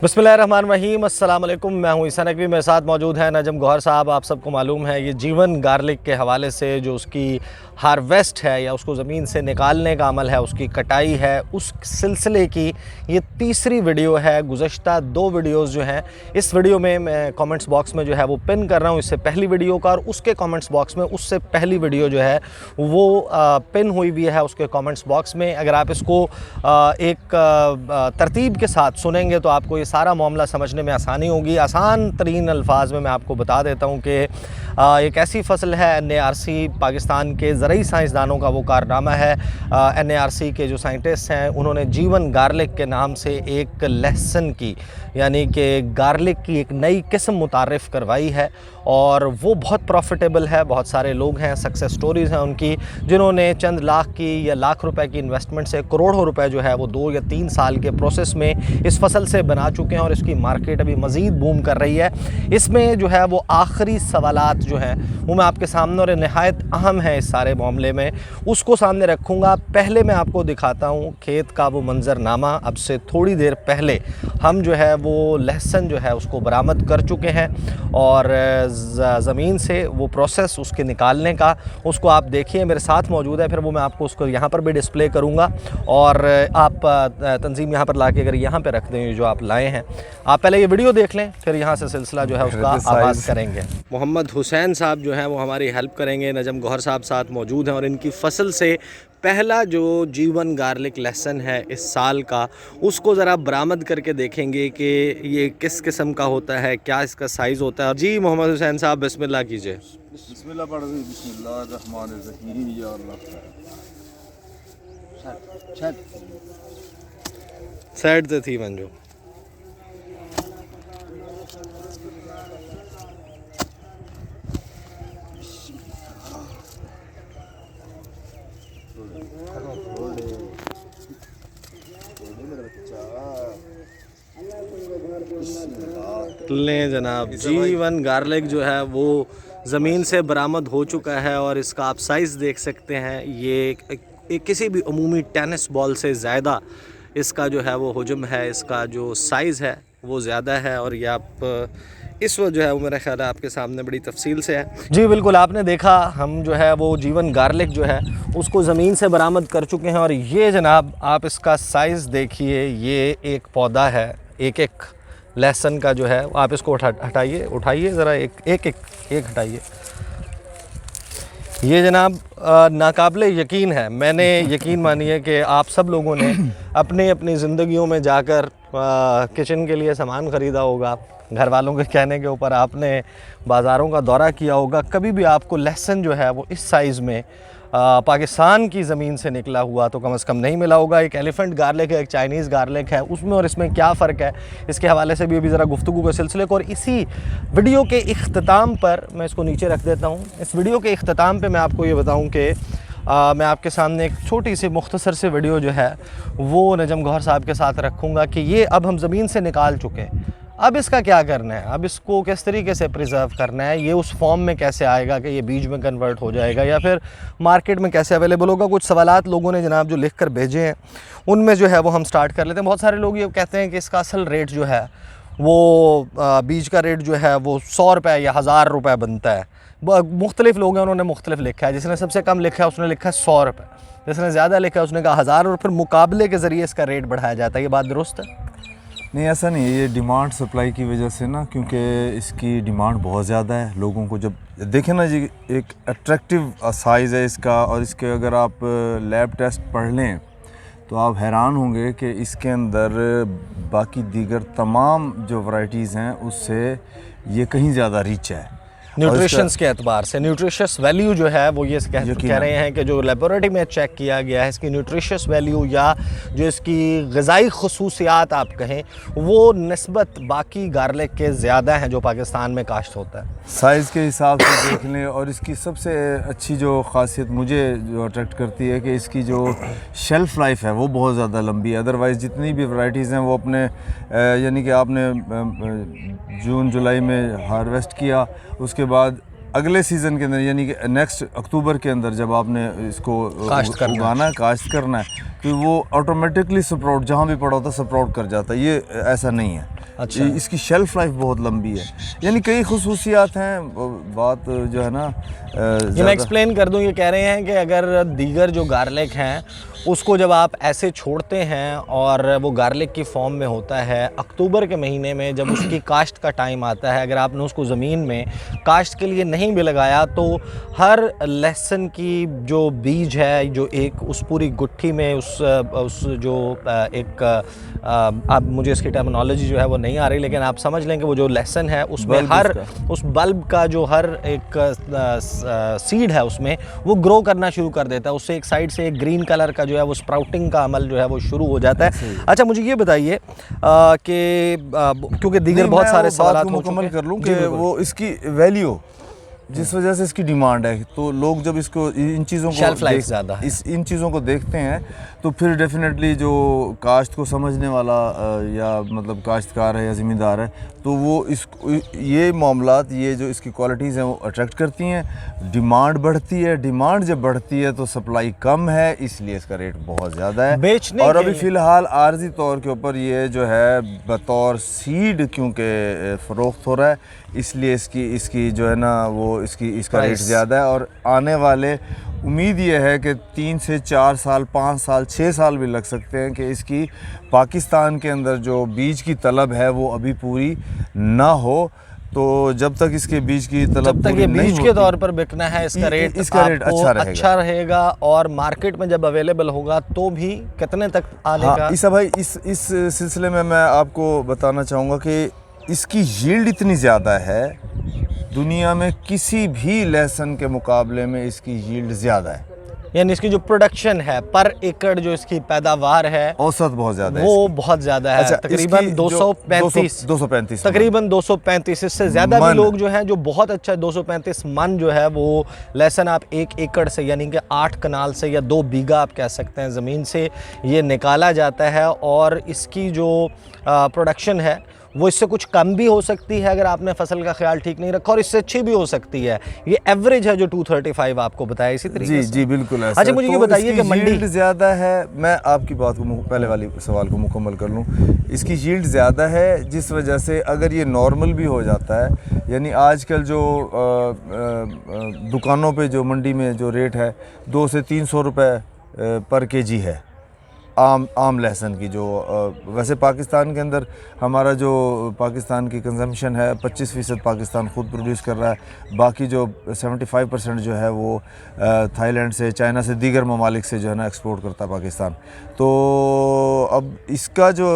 बिस्मिल्लाहिर्रहमानिर्रहीम अस्सलाम वालेकुम। मैं हूं ईसा नकवी, मेरे साथ मौजूद हैं नजम गौहर साहब। आप सबको मालूम है ये जीवन गार्लिक के हवाले से जो उसकी हार्वेस्ट है या उसको ज़मीन से निकालने का अमल है, उसकी कटाई है, उस सिलसिले की ये तीसरी वीडियो है। गुज़श्ता 2 वीडियोज़ जो हैं, इस वीडियो में मैं कमेंट्स बॉक्स में जो है वो पिन कर रहा हूँ इससे पहली वीडियो का, और उसके कमेंट्स बॉक्स में उससे पहली वीडियो जो है वो पिन हुई हुई है उसके कमेंट्स बॉक्स में। अगर आप इसको एक तरतीब के साथ सुनेंगे तो आपको सारा मामला समझने में आसानी होगी। आसान तरीन अल्फाज में मैं आपको बता देता हूँ कि एक ऐसी फसल है NARC, पाकिस्तान के ज़रई साइंसदानों का वो कारनामा है। NARC के जो साइंटिस्ट हैं उन्होंने जीवन गार्लिक के नाम से एक लहसुन की यानी कि गार्लिक की एक नई किस्म मुतारिफ़ करवाई है, और वो बहुत प्रॉफिटेबल है। बहुत सारे लोग हैं, सक्सेस स्टोरीज़ हैं उनकी, जिन्होंने चंद लाख की या लाख रुपए की इन्वेस्टमेंट से करोड़ों रुपए जो है वो 2 या 3 साल के प्रोसेस में इस फसल से बना चुके हैं, और इसकी मार्केट अभी मज़ीद बूम कर रही है। इसमें जो है वो आखिरी सवालात जो हैं वो मैं आपके सामने, और नहायत अहम है इस सारे मामले में, उसको सामने रखूँगा। पहले मैं आपको दिखाता हूँ खेत का वो मंजरनामा। अब से थोड़ी देर पहले हम जो है वो लहसुन जो है उसको बरामद कर चुके हैं, और ज़मीन से वो प्रोसेस उसके निकालने का, उसको आप देखिए, मेरे साथ मौजूद है। फिर वो मैं आपको उसको यहाँ पर भी डिस्प्ले करूँगा, और आप तंजीम यहाँ पर ला के अगर यहाँ पर रख दें जो आप लाए हैं। आप पहले ये वीडियो देख लें, फिर यहाँ से सिलसिला जो है उसका आगाज़ करेंगे। मोहम्मद हुसैन साहब जो हैं वो हमारी हेल्प करेंगे, नजम गौहर साहब साथ मौजूद हैं, और इनकी फसल से पहला जो जीवन गार्लिक लहसुन है इस साल का, उसको ज़रा बरामद करके देखेंगे कि ये किस किस्म का होता है, क्या इसका साइज़ होता है। जी मोहम्मद हुसैन साहब, बिस्मिल्लाह कीजिए। बिस्मिल्लाह पढ़ रही, बिस्मिल्लाहिर्रहमानिर्रहीम, या अल्लाह। साइड से थी मंजू। लें जनाब, जीवन गार्लिक जो है वो ज़मीन से बरामद हो चुका है, और इसका आप साइज़ देख सकते हैं। ये एक किसी भी अमूमी टेनिस बॉल से ज़्यादा इसका जो है वो हुजम है, इसका जो साइज़ है वो ज़्यादा है, और ये आप इस वक्त जो है वो मेरा ख्याल है आपके सामने बड़ी तफसील से है। जी बिल्कुल, आपने देखा हम जो है वो जीवन गार्लिक जो है उसको ज़मीन से बरामद कर चुके हैं, और ये जनाब आप इसका साइज़ देखिए। ये एक पौधा है, एक एक लहसुन का जो है, आप इसको उठाइए ज़रा, एक हटाइए। ये जनाब नाकाबिले यकीन है, मैंने यकीन मानिए कि आप सब लोगों ने अपनी ज़िंदगियों में जाकर किचन के लिए सामान ख़रीदा होगा, घर वालों के कहने के ऊपर आपने बाज़ारों का दौरा किया होगा। कभी भी आपको लहसुन जो है वो इस साइज़ में पाकिस्तान की ज़मीन से निकला हुआ तो कम से कम नहीं मिला होगा। एक एलिफेंट गार्लिक है, एक चाइनीज़ गार्लिक है, उसमें और इसमें क्या फ़र्क है, इसके हवाले से भी अभी ज़रा गुफ्तगू के सिलसिले को। और इसी वीडियो के इख्तिताम पर मैं इसको नीचे रख देता हूँ। इस वीडियो के इख्तिताम पर मैं आपको ये बताऊँ कि मैं आपके सामने एक छोटी सी मुख्तसर से वीडियो जो है वो नजम गौहर साहब के साथ रखूँगा कि ये अब हम ज़मीन से निकाल चुके हैं, अब इसका क्या करना है, अब इसको किस तरीके से प्रिजर्व करना है, ये उस फॉर्म में कैसे आएगा कि ये बीज में कन्वर्ट हो जाएगा, या फिर मार्केट में कैसे अवेलेबल होगा। कुछ सवालात लोगों ने जनाब जो लिख कर भेजे हैं, उनमें जो है वो हम स्टार्ट कर लेते हैं। बहुत सारे लोग ये कहते हैं कि इसका असल रेट जो है वो बीज का रेट जो है वो 100 रुपये या 1000 रुपये बनता है। मुख्तलिफ लोग हैं, उन्होंने मुख्तलिफ लिखा है। जिसने सबसे कम लिखा है उसने लिखा है 100 रुपये, जिसने ज़्यादा लिखा है उसने कहा 1000, और फिर मुकाबले के ज़रिए इसका रेट बढ़ाया जाता है। ये बात दुरुस्त है? नहीं, ऐसा नहीं है। ये डिमांड सप्लाई की वजह से ना, क्योंकि इसकी डिमांड बहुत ज़्यादा है। लोगों को जब देखें ना जी, एक अट्रैक्टिव साइज़ है इसका, और इसके अगर आप लैब टेस्ट पढ़ लें तो आप हैरान होंगे कि इसके अंदर बाकी दीगर तमाम जो वैराइटीज़ हैं उससे ये कहीं ज़्यादा रिच है। न्यूट्रिशंस के एतबार से न्यूट्रिशियस वैल्यू जो है वो ये कह रहे हैं कि जो लेबोरेटरी में चेक किया गया है, इसकी न्यूट्रिशियस वैल्यू या जो इसकी ग़िज़ाई खसूसियात आप कहें, वो निस्बत बाकी गार्लिक के ज़्यादा हैं जो पाकिस्तान में काश्त होता है। साइज़ के हिसाब से देख लें, और इसकी सबसे अच्छी जो ख़ासियत मुझे जो अट्रैक्ट करती है कि इसकी जो शेल्फ़ लाइफ है वो बहुत ज़्यादा लंबी है। अदरवाइज़ जितनी भी वैराइटीज़ हैं वो अपने यानी कि आपने जून जुलाई में हार्वेस्ट किया, उसके बाद अगले सीज़न के अंदर यानी कि नेक्स्ट अक्टूबर के अंदर जब आपने इसको उगाना है, काश्त करना है, तो वो ऑटोमेटिकली स्प्राउट जहाँ भी पड़ा होता है स्प्राउट कर जाता है। ये ऐसा नहीं है। अच्छा। इसकी शेल्फ लाइफ बहुत लंबी है, यानी कई खुसूसियात हैं। बात जो है ना ये मैं एक्सप्लेन कर दूं। ये कह रहे हैं कि अगर दीगर जो गार्लिक हैं उसको जब आप ऐसे छोड़ते हैं और वो गार्लिक की फॉर्म में होता है, अक्टूबर के महीने में जब उसकी काश्त का टाइम आता है, अगर आपने उसको ज़मीन में काश्त के लिए नहीं भी लगाया तो हर लहसुन की जो बीज है, जो एक उस पूरी गुट्ठी में उस जो एक आप मुझे इसकी टर्मिनोलॉजी जो है वो नहीं आ रही, लेकिन आप समझ लें कि वो जो लहसुन है उसमें हर उस बल्ब का जो हर एक सीड है उसमें वो ग्रो करना शुरू कर देता है। उससे एक साइड से एक ग्रीन कलर का जो है वो स्प्राउटिंग का अमल जो है वो शुरू हो जाता है। अच्छा, मुझे ये बताइए कि क्योंकि दीगर बहुत सारे सवाल मुकम्मल कर लूँ कि वो इसकी वैल्यू जिस वजह से इसकी डिमांड है, तो लोग जब इसको इन चीज़ों को शेल्फ लाइफ ज़्यादा है, इन चीज़ों को देखते हैं तो फिर डेफिनेटली जो काश्त को समझने वाला या मतलब काश्तकार है या ज़मींदार है, तो वो इस ये मामलात, ये जो इसकी क्वालिटीज़ हैं वो अट्रैक्ट करती हैं। डिमांड बढ़ती है, डिमांड जब बढ़ती है तो सप्लाई कम है, इसलिए इसका रेट बहुत ज़्यादा है बेचने और अभी फ़िलहाल आर्जी तौर के ऊपर ये जो है बतौर सीड क्योंकि फ़रोख्त हो रहा है, इसलिए इसकी जो है ना वो इसका रेट ज़्यादा है। और आने वाले उम्मीद ये है कि 3 से 4 साल, 5 साल, 6 साल भी लग सकते हैं कि इसकी पाकिस्तान के अंदर जो बीज की तलब है वो अभी पूरी ना हो। तो जब तक इसके बीज की तलब जब तक ये बीज के तौर पर बिकना है, इसका रेट अच्छा रहेगा और मार्केट में जब अवेलेबल होगा तो भी कितने तक आने का। ईसा भाई, इस सिलसिले में मैं आपको बताना चाहूँगा कि इसकी यील्ड इतनी ज़्यादा है, दुनिया में किसी भी लहसुन के मुकाबले में इसकी यील्ड ज़्यादा है। यानी इसकी जो प्रोडक्शन है पर एकड़, जो इसकी पैदावार है औसत बहुत ज़्यादा है, वो बहुत ज़्यादा है। अच्छा, तकरीबन 235 तकरीबन 235 इससे ज़्यादा भी लोग जो हैं जो बहुत अच्छा 235 मन जो है वो लहसुन आप 1 एकड़ से यानी कि 8 कनाल से या 2 बीघा आप कह सकते हैं ज़मीन से ये निकाला जाता है। और इसकी जो प्रोडक्शन है वो इससे कुछ कम भी हो सकती है अगर आपने फसल का ख्याल ठीक नहीं रखा, और इससे अच्छी भी हो सकती है। ये एवरेज है जो 235 आपको बताया इसी तरीके से। जी बिल्कुल ऐसा। अच्छा, मुझे ये बताइए कि मंडी ज़्यादा है, मैं आपकी बात को पहले वाली सवाल को मुकम्मल कर लूँ। इसकी यील्ड ज़्यादा है जिस वजह से अगर ये नॉर्मल भी हो जाता है, यानी आजकल जो दुकानों पे जो मंडी में जो रेट है 200 से 300 रुपये पर केजी है आम लहसुन की। जो वैसे पाकिस्तान के अंदर हमारा जो पाकिस्तान की कंजम्पशन है 25% पाकिस्तान ख़ुद प्रोड्यूस कर रहा है, बाकी जो 75% जो है वो थाईलैंड से, चाइना से, दीगर ममालिक से जो है ना एक्सपोर्ट करता है पाकिस्तान। तो अब इसका जो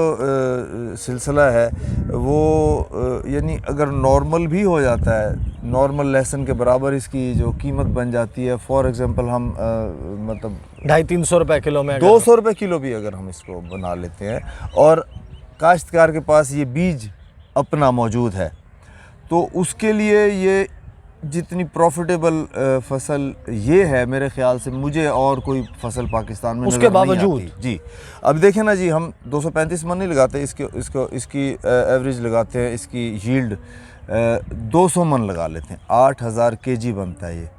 सिलसिला है वो यानी अगर नॉर्मल भी हो जाता है, नॉर्मल लहसुन के बराबर इसकी जो कीमत बन जाती है, फॉर एग्ज़ाम्पल हम मतलब 250-300 रुपये किलो में, 200 रुपये किलो भी अगर हम इसको बना लेते हैं और काश्तकार के पास ये बीज अपना मौजूद है, तो उसके लिए ये जितनी प्रॉफिटेबल फसल ये है, मेरे ख्याल से मुझे और कोई फसल पाकिस्तान में उसके बावजूद जी। अब देखें ना जी, हम 235 मन नहीं लगाते, इसकी एवरेज लगाते हैं, इसकी यील्ड 200 मन लगा लेते हैं, 8000 केजी बनता है। ये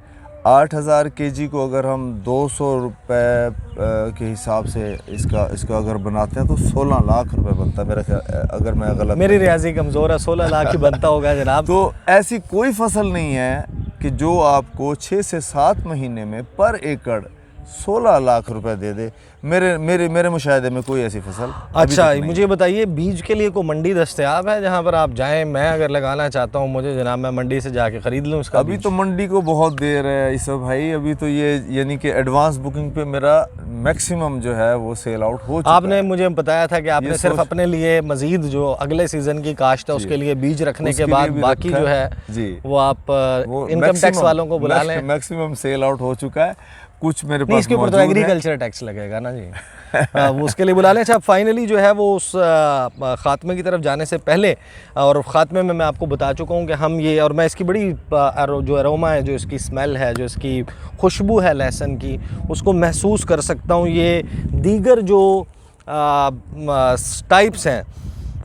8000 केजी को अगर हम 200 रुपये के हिसाब से इसका अगर बनाते हैं तो 16 लाख रुपए बनता है मेरा ख्याल, अगर मैं गलत, मेरी रियाजी कमज़ोर है, 16 लाख ही बनता होगा जनाब। तो ऐसी कोई फसल नहीं है कि जो आपको 6 से 7 महीने में पर एकड़ 16 लाख रुपए दे दे। मेरे मुशाहिदे में कोई ऐसी फसल। अच्छा, मुझे बताइए बीज के लिए कोई मंडी दस्तयाब है जहाँ पर आप जाएं? मैं अगर लगाना चाहता हूँ, मुझे जनाब मैं मंडी से जाके ख़रीद लूँ इसका? अभी तो मंडी को बहुत देर है इस भाई, अभी तो ये यानी कि एडवांस बुकिंग पे मेरा मैक्सिमम जो है वो सेल आउट हो चुका है। आपने मुझे बताया था कि आपने सिर्फ अपने लिए मजीद जो अगले सीज़न की काश्त है उसके लिए बीज रखने के बाद बाकी जो है जी वो आप इनकम टैक्स वालों को बुला लें। मैक्सिमम सेल आउट हो चुका है, कुछ मेरे पास इसके ऊपर तो एग्रीकल्चर टैक्स लगेगा ना जी। वो उसके लिए बुला लें। अच्छा, फाइनली जो है वो उस ख़ात्मे की तरफ जाने से पहले, और ख़ात्मे में मैं आपको बता चुका हूँ कि हम ये, और मैं इसकी बड़ी जो अरोमा है, जो इसकी स्मेल है, जो इसकी खुशबू है लहसुन की, उसको महसूस कर सकता हूँ। ये दीगर जो टाइप्स हैं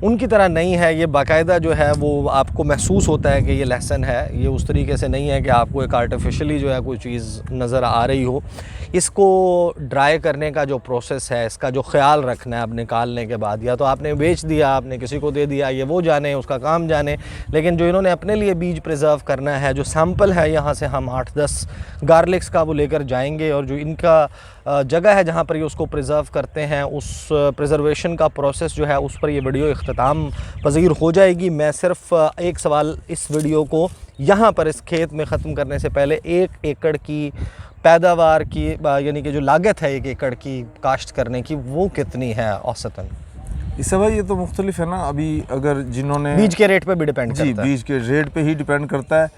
उनकी तरह नहीं है। ये बाकायदा जो है वो आपको महसूस होता है कि ये लहसुन है। ये उस तरीके से नहीं है कि आपको एक आर्टिफिशियली जो है कोई चीज़ नज़र आ रही हो। इसको ड्राई करने का जो प्रोसेस है, इसका जो ख्याल रखना है अब निकालने के बाद, या तो आपने बेच दिया, आपने किसी को दे दिया, ये वो जाने, उसका काम जाने, लेकिन जो इन्होंने अपने लिए बीज प्रिजर्व करना है, जो सैंपल है यहाँ से हम 8-10 गार्लिक्स का वो लेकर जाएंगे, और जो इनका जगह है जहाँ पर ये उसको प्रिजर्व करते हैं, उस प्रिजर्वेशन का प्रोसेस जो है उस पर ये वीडियो इख्तिताम पज़ीर हो जाएगी। मैं सिर्फ एक सवाल इस वीडियो को यहाँ पर इस खेत में ख़त्म करने से पहले 1 एकड़ की पैदावार की यानी कि जो लागत है 1 एकड़ की काश्त करने की, वो कितनी है औसतन? इससे भाई ये तो मुख्तलिफ है ना। अभी अगर जिन्होंने बीज के रेट पे भी डिपेंड जी, करता है। बीज के रेट पे ही डिपेंड करता है।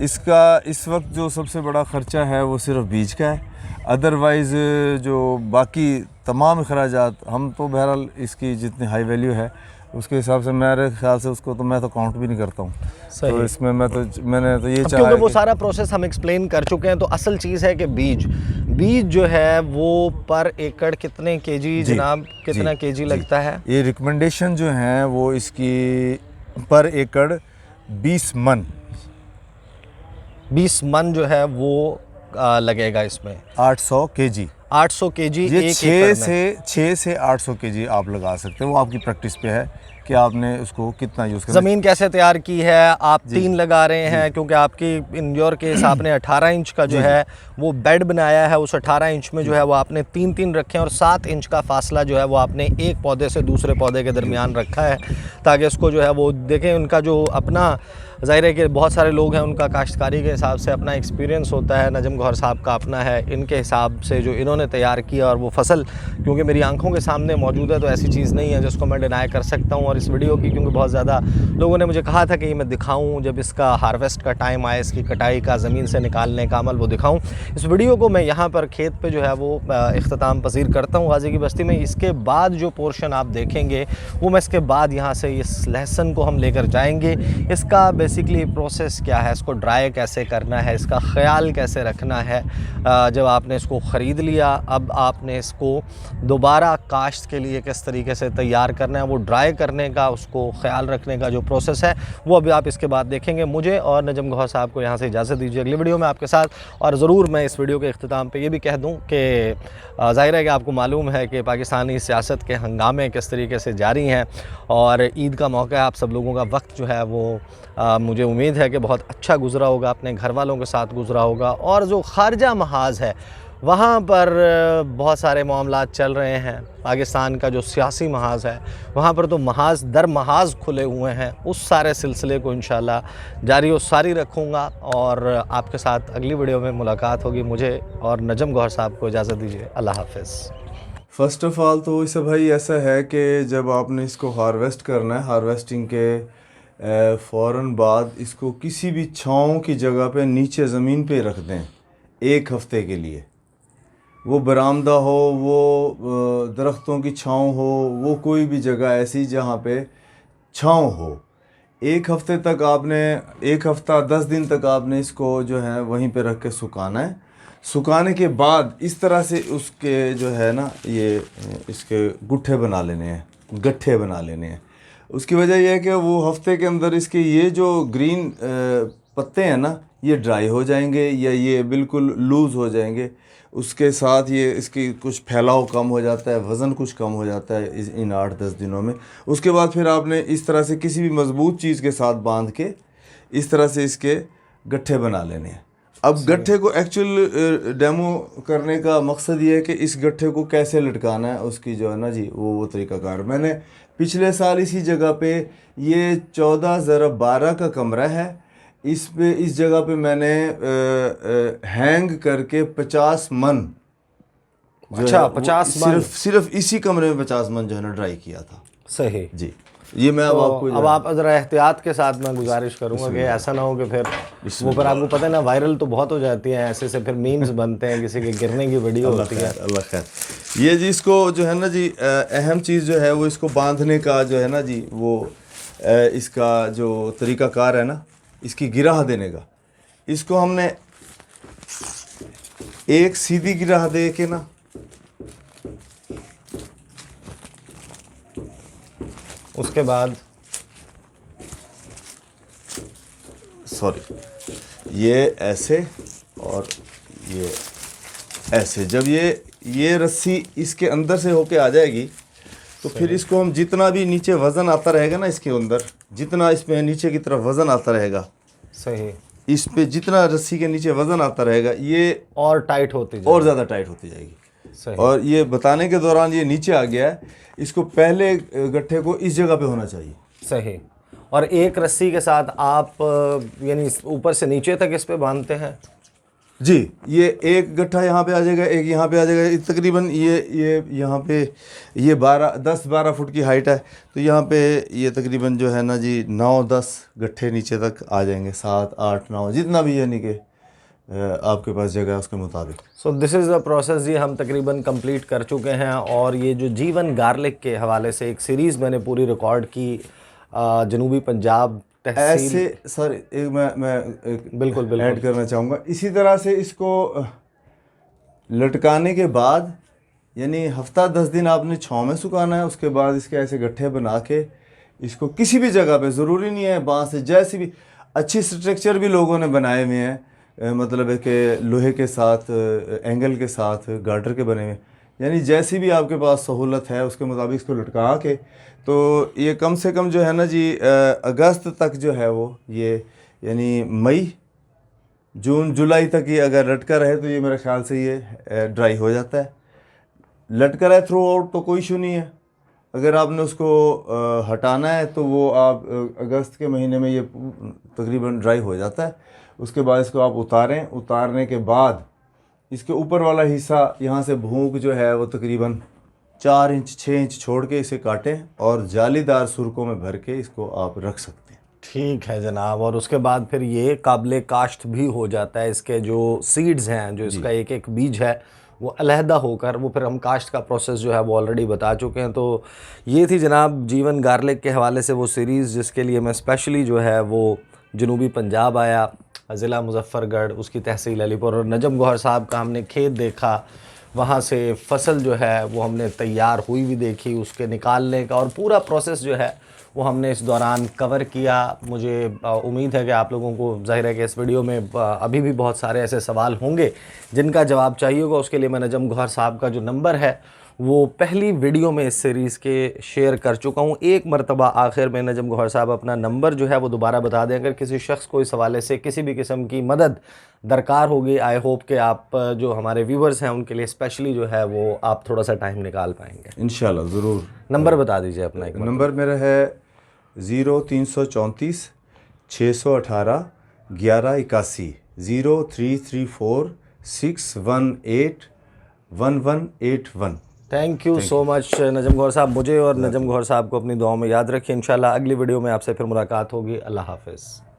इसका इस वक्त जो सबसे बड़ा ख़र्चा है वो सिर्फ बीज का है। अदरवाइज़ जो बाकी तमाम अखराजात, हम तो बहरहाल इसकी जितनी हाई वैल्यू है उसके हिसाब से मेरे ख्याल से उसको तो मैं तो काउंट भी नहीं करता हूँ। तो इसमें मैंने तो ये चाहा क्योंकि वो सारा प्रोसेस हम एक्सप्लेन कर चुके हैं। तो असल चीज़ है कि बीज जो है वो पर एकड़ कितने केजी जनाब, कितना केजी लगता है? ये रिकमेंडेशन जो है वो इसकी पर एकड़ 20 मन 20 मन जो है वो लगेगा इसमें। 800 केजी 800 केजी ये एक 6 से 800 केजी आप लगा सकते हैं। वो आपकी प्रैक्टिस पे है कि आपने उसको कितना यूज़ करना। ज़मीन कैसे तैयार की है? आप 3 लगा रहे हैं क्योंकि आपकी इन योर केस आपने 18 इंच का जो है वो बेड बनाया है। उस 18 इंच में जो है वो आपने 3-3 रखे हैं, और 7 इंच का फासला जो है वो आपने एक पौधे से दूसरे पौधे के दरमियान रखा है, ताकि इसको जो है वो देखें। उनका जो अपना ज़ाहिर है कि बहुत सारे लोग हैं, उनका काश्तकारी के हिसाब से अपना एक्सपीरियंस होता है। नजम गौहर साहब का अपना है, इनके हिसाब से जो इन्होंने तैयार किया, और वो फसल क्योंकि मेरी आंखों के सामने मौजूद है तो ऐसी चीज़ नहीं है जिसको मैं डिनाई कर सकता हूँ। और इस वीडियो की क्योंकि बहुत ज़्यादा लोगों ने मुझे कहा था कि ये मैं दिखाऊँ, जब इसका हार्वेस्ट का टाइम आए, इसकी कटाई का, ज़मीन से निकालने का अमल वो दिखाऊँ। इस वीडियो को मैं यहाँ पर खेत पर जो है वो इख्तिताम पज़ीर करता हूँ गाज़ी की बस्ती में। इसके बाद जो पोर्शन आप देखेंगे वो मैं इसके बाद यहाँ से इस लहसुन को हम लेकर जाएंगे। इसका बेसिकली प्रोसेस क्या है, इसको ड्राई कैसे करना है, इसका ख्याल कैसे रखना है। जब आपने इसको ख़रीद लिया, अब आपने इसको दोबारा काश्त के लिए किस तरीके से तैयार करना है, वो ड्राई करने का, उसको ख्याल रखने का जो प्रोसेस है वो अभी आप इसके बाद देखेंगे। मुझे और नजम गौहर साहब को यहाँ से इजाज़त दीजिए अगली वीडियो में आपके साथ। और ज़रूर मैं इस वीडियो के इख्तिताम पे ये भी कह दूँ कि ज़ाहिर है कि आपको मालूम है कि पाकिस्तानी सियासत के हंगामे किस तरीके से जारी हैं, और ईद का मौका है। आप सब लोगों का वक्त जो है वो मुझे उम्मीद है कि बहुत अच्छा गुज़रा होगा, अपने घर वालों के साथ गुज़रा होगा। और जो ख़ारजा महाज है वहाँ पर बहुत सारे मामलात चल रहे हैं। पाकिस्तान का जो सियासी महाज है वहाँ पर तो महाज दर महाज खुले हुए हैं। उस सारे सिलसिले को इंशाल्लाह जारी व सारी रखूँगा, और आपके साथ अगली वीडियो में मुलाकात होगी। मुझे और नजम गौहर साहब को इजाज़त दीजिए। अल्लाह हाफ़िज़। फ़र्स्ट ऑफ़ ऑल तो इसे भाई ऐसा है कि जब आपने इसको हार्वेस्ट करना है, हार्वेस्टिंग के फ़ौरन बाद इसको किसी भी छाँव की जगह पे नीचे ज़मीन पे रख दें 1 हफ़्ते के लिए। वो बरामदा हो, वो दरख्तों की छाँव हो, वो कोई भी जगह ऐसी जहाँ पे छाँव हो। 1 हफ़्ते तक आपने 1 हफ़्ता 10 दिन तक आपने इसको जो है वहीं पे रख के सुखाना है। सुखाने के बाद इस तरह से उसके जो है ना ये इसके गुट्ठे बना लेने हैं, गट्ठे बना लेने हैं। उसकी वजह यह है कि वो हफ्ते के अंदर इसके ये जो ग्रीन पत्ते हैं ना ये ड्राई हो जाएंगे या ये बिल्कुल लूज़ हो जाएंगे। उसके साथ ये इसकी कुछ फैलाव कम हो जाता है, वज़न कुछ कम हो जाता है इन 8-10 दिनों में। उसके बाद फिर आपने इस तरह से किसी भी मज़बूत चीज़ के साथ बांध के इस तरह से इसके गट्ठे बना लेने हैं। अब गट्ठे को एक्चुअल डेमो करने का मकसद ये है कि इस गट्ठे को कैसे लटकाना है, उसकी जो है ना जी वो तरीक़ाकार। मैंने पिछले साल इसी जगह पे ये 14x12 का कमरा है, इस जगह पे मैंने हैंग करके 50 मन अच्छा 50 मन सिर्फ इसी कमरे में 50 मन जो है ना ड्राई किया था। सही जी ये मैं तो आपको अब आप ज़रा एहतियात के साथ मैं गुजारिश करूंगा कि ऐसा ना हो कि फिर वो पर आपको पता है ना वायरल तो बहुत हो जाती हैं ऐसे से, फिर मीम्स बनते हैं, किसी के गिरने की वीडियो होती है। अल्लाह खैर। ये जी इसको जो है ना जी अहम चीज़ जो है वो इसको बांधने का जो है ना जी वो इसका जो तरीक़ाकार है ना इसकी गिराह देने का। इसको हमने एक सीधी गिराह दे के ना उसके बाद सॉरी, ये ऐसे और ये ऐसे। जब ये रस्सी इसके अंदर से होके आ जाएगी तो फिर इसको हम जितना भी नीचे वज़न आता रहेगा ना इसके अंदर, जितना इसमें नीचे की तरफ वज़न आता रहेगा, सही, इस पे जितना रस्सी के नीचे वज़न आता रहेगा ये और टाइट होती और ज़्यादा टाइट होती जाएगी। सही। और ये बताने के दौरान ये नीचे आ गया है, इसको पहले गट्ठे को इस जगह पे होना चाहिए। सही। और एक रस्सी के साथ आप यानी ऊपर से नीचे तक इस पे बांधते हैं? जी, ये एक गट्ठा यहाँ पे आ जाएगा, एक यहाँ पे आ जाएगा। तकरीबन ये यहाँ पे ये 10-12 फुट की हाइट है, तो यहाँ पे ये तकरीबन जो है ना जी 9-10 गट्ठे नीचे तक आ जाएंगे, 7-8-9 जितना भी यानी कि आपके पास जगह है उसके मुताबिक। So this is the process जी, हम तकरीबन कंप्लीट कर चुके हैं। और ये जो जीवन गार्लिक के हवाले से एक सीरीज़ मैंने पूरी रिकॉर्ड की जनूबी पंजाब तहसील। ऐसे सर एक मैं एक बिल्कुल ऐड करना चाहूँगा। इसी तरह से इसको लटकाने के बाद यानी हफ्ता 10 दिन आपने छाँव में सुखाना है। उसके बाद इसके ऐसे गट्ठे बना के इसको किसी भी जगह पे, ज़रूरी नहीं है बांस से, जैसी भी अच्छी स्ट्रक्चर भी लोगों ने बनाए हुए हैं, मतलब है कि लोहे के साथ, एंगल के साथ, गार्डर के बने हुए, यानी जैसी भी आपके पास सहूलत है उसके मुताबिक इसको लटका के, तो ये कम से कम जो है ना जी अगस्त तक जो है वो ये यानी मई जून जुलाई तक ये अगर लटका रहे तो ये मेरे ख्याल से ये ड्राई हो जाता है। लटका रहे थ्रू आउट तो कोई इशू नहीं है। अगर आपने उसको हटाना है तो वो आप अगस्त के महीने में ये तकरीबन ड्राई हो जाता है। उसके बाद इसको आप उतारें। उतारने के बाद इसके ऊपर वाला हिस्सा यहाँ से भूख जो है वो तकरीबन 4 इंच 6 इंच छोड़ के इसे काटें और जालीदार सुरकों में भर के इसको आप रख सकते हैं। ठीक है जनाब। और उसके बाद फिर ये काबिल काश्त भी हो जाता है। इसके जो सीड्स हैं, जो इसका एक एक बीज है वो अलहदा होकर वो फिर हम काश्त का प्रोसेस जो है वो ऑलरेडी बता चुके हैं। तो ये थी जनाब जीवन गार्लिक के हवाले से वो सीरीज़ जिसके लिए मैं स्पेशली जो है वो जनूबी पंजाब आया, ज़िला मुज़फ़्फ़रगढ़, उसकी तहसील अलीपुर, और नजम गौहर साहब का हमने खेत देखा, वहाँ से फ़सल जो है वो हमने तैयार हुई भी देखी, उसके निकालने का और पूरा प्रोसेस जो है वो हमने इस दौरान कवर किया। मुझे उम्मीद है कि आप लोगों को ज़ाहिर है कि इस वीडियो में अभी भी बहुत सारे ऐसे सवाल होंगे जिनका जवाब चाहिए होगा। उसके लिए मैं नजम गौहर साहब का जो नंबर है वो पहली वीडियो में इस सीरीज़ के शेयर कर चुका हूँ। एक मरतबा आखिर में नजम गौहर साहब अपना नंबर जो है वो दोबारा बता दें। अगर किसी शख्स को इस हवाले से किसी भी किस्म की मदद दरकार होगी, आई होप कि आप जो हमारे व्यूवर्स हैं उनके लिए स्पेशली जो है वो आप थोड़ा सा टाइम निकाल पाएंगे। इंशाल्लाह ज़रूर। नंबर बता दीजिए अपना एक। नंबर मेरा है 0334 618 1181, 0334 618 1181। थैंक यू सो मच नजम गौहर साहब। मुझे और नजम गौहर साहब को अपनी दुआओं में याद रखिए। इंशाल्लाह अगली वीडियो में आपसे फिर मुलाकात होगी। अल्लाह हाफ़िज़।